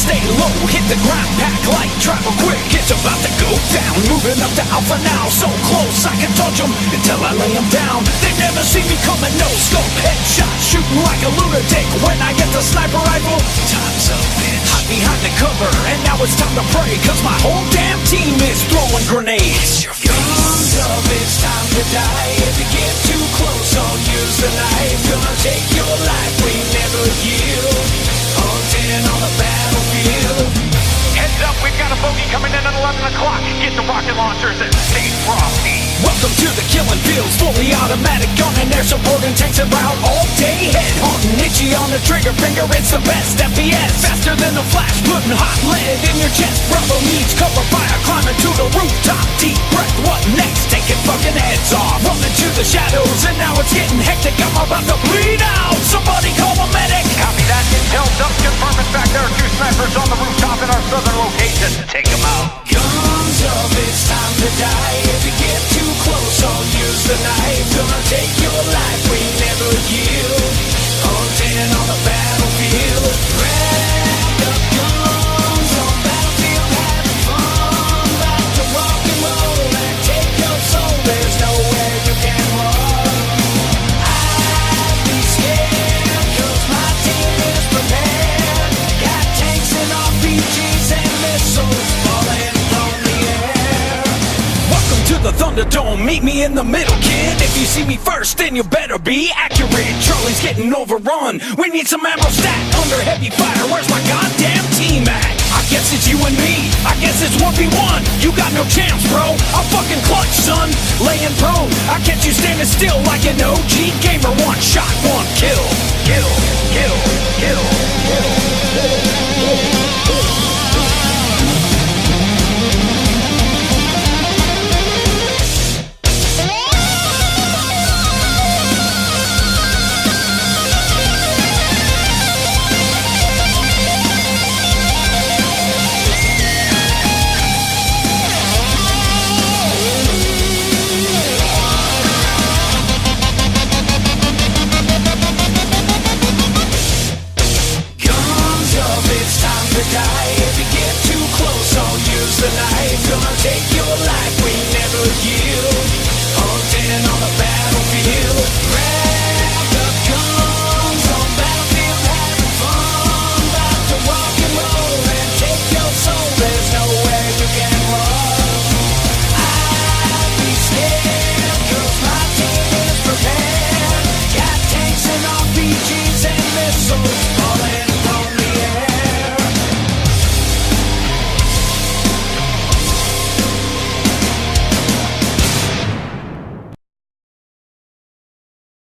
stay low, hit the ground, pack light, travel quick. It's about to go down, moving up to Alpha now. So close, I can touch them until I lay them down. They never see me coming, no scope, headshot, shooting like a lunatic. When I get the sniper rifle, time's up, bitch. Hide behind the cover, and now it's time to pray, cause my whole damn team is throwing grenades. Guns up, it's time to die. If you get too close, I'll use the knife. Gonna take your life, we never yield. Hunting on the battlefield. Heads up, we've got a bogey coming in at 11 o'clock. Get the rocket launchers and stay frosty. Welcome to the killing fields, fully automatic gun and air support and tanks around all day. Head hunting, itchy on the trigger finger, it's the best FPS. Faster than the flash, putting hot lead in your chest. Bravo needs cover fire, climbing to the rooftop. Deep breath, what next? Taking fucking heads off. Running to the shadows, and now it's getting hectic. I'm about to bleed out, somebody call a medic. Copy that, intel does confirm. In fact, there are 2 snipers on the rooftop in our southern location. Take them out. Guns up, it's time to die. If you get too close, I'll use the knife. Gonna take your life, we never yield. Hunting on the battlefield. Racked up guns on battlefield, having fun. About to rock and roll and take your soul. There's nowhere you can run. I'd be scared, cause my team is prepared. Got tanks and RPGs and missiles falling from the air. Welcome to the Thunderdome, meet me in the middle, kid. If you see me first, then you better be accurate. Charlie's getting overrun, we need some ammo stacked under heavy fire. Where's my goddamn team at? I guess it's you and me, I guess it's 1v1. You got no chance, bro, I'll fucking clutch, son. Laying prone, I catch you standing still like an OG gamer. One shot, one kill. Kill, kill, kill, kill, kill.